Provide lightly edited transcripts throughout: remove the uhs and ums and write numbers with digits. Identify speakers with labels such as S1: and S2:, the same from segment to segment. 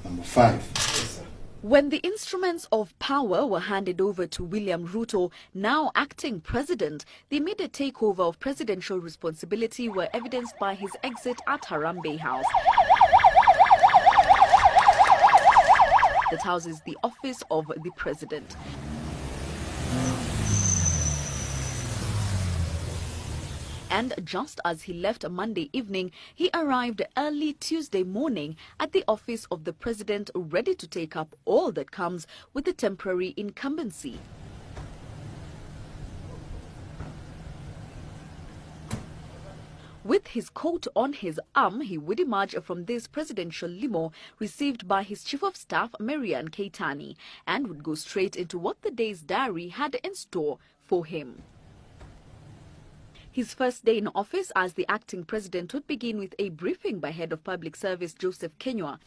S1: Number 5.
S2: When the instruments of power were handed over to William Ruto, now acting president, the immediate takeover of presidential responsibility were evidenced by his exit at Harambee House. That houses the office of the president. And just as he left Monday evening, he arrived early Tuesday morning at the office of the president, ready to take up all that comes with the temporary incumbency. With his coat on his arm, he would emerge from this presidential limo received by his chief of staff, Marian Keitani, and would go straight into what the day's diary had in store for him. His first day in office as the acting president would begin with a briefing by Head of Public Service Joseph Kenywa.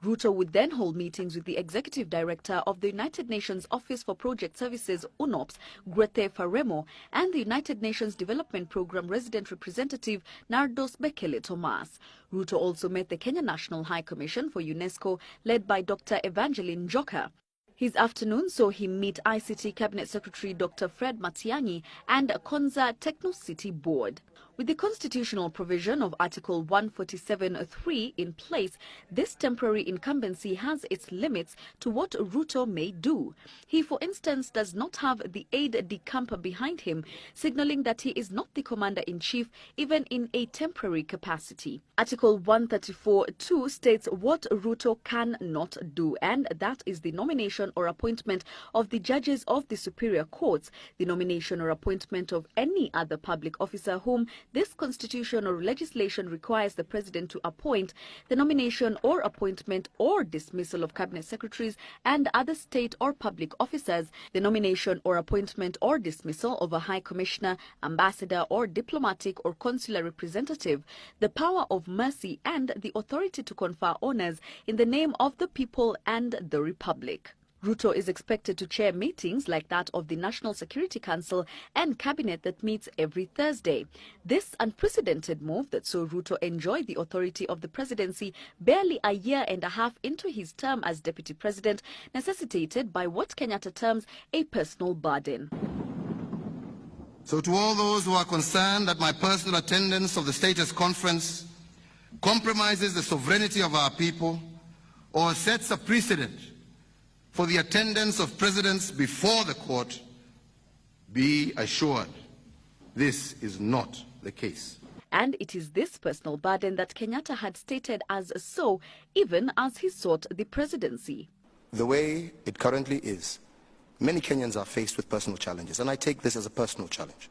S2: Ruto would then hold meetings with the Executive Director of the United Nations Office for Project Services, UNOPS, Grete Faremo, and the United Nations Development Programme Resident Representative, Nardos Bekele Thomas. Ruto also met the Kenya National High Commission for UNESCO, led by Dr. Evangeline Njoka. His afternoon saw him meet ICT Cabinet Secretary Dr. Fred Matiang'i and Konza Techno-City Board. With the constitutional provision of Article 147(3) in place, this temporary incumbency has its limits to what Ruto may do. He, for instance, does not have the aide-de-camp behind him, signaling that he is not the commander-in-chief even in a temporary capacity. Article 134(2) states what Ruto can not do, and that is the nomination or appointment of the judges of the superior courts, the nomination or appointment of any other public officer whom this constitution or legislation requires the president to appoint, the nomination or appointment or dismissal of cabinet secretaries and other state or public officers, the nomination or appointment or dismissal of a high commissioner, ambassador or diplomatic or consular representative, the power of mercy and the authority to confer honors in the name of the people and the republic. Ruto is expected to chair meetings like that of the National Security Council and Cabinet that meets every Thursday. This unprecedented move that saw Ruto enjoy the authority of the presidency barely a year and a half into his term as deputy president, necessitated by what Kenyatta terms a personal burden.
S1: So to all those who are concerned that my personal attendance of the Status Conference compromises the sovereignty of our people or sets a precedent for the attendance of presidents before the court, be assured this is not the case.
S2: And it is this personal burden that Kenyatta had stated as so, even as he sought the presidency.
S3: The way it currently is, many Kenyans are faced with personal challenges, and I take this as a personal challenge.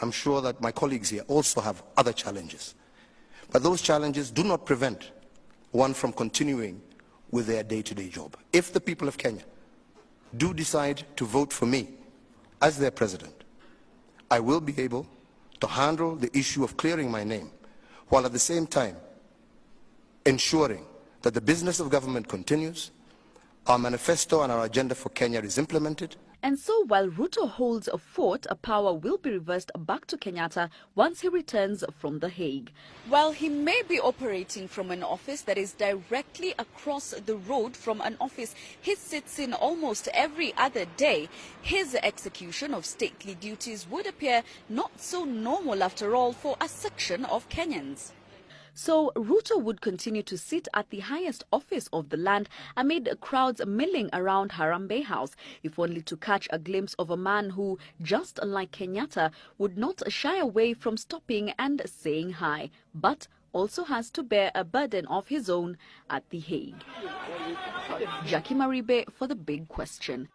S3: I'm sure that my colleagues here also have other challenges. But those challenges do not prevent one from continuing with their day-to-day job. If the people of Kenya do decide to vote for me as their president, I will be able to handle the issue of clearing my name, while at the same time ensuring that the business of government continues, our manifesto and our agenda for Kenya is implemented.
S2: And so while Ruto holds a fort, power will be reversed back to Kenyatta once he returns from The Hague. While he may be operating from an office that is directly across the road from an office he sits in almost every other day, his execution of stately duties would appear not so normal after all for a section of Kenyans. So Ruto would continue to sit at the highest office of the land amid crowds milling around Harambee House, if only to catch a glimpse of a man who, just like Kenyatta, would not shy away from stopping and saying hi, but also has to bear a burden of his own at The Hague. Jackie Maribe for The Big Question.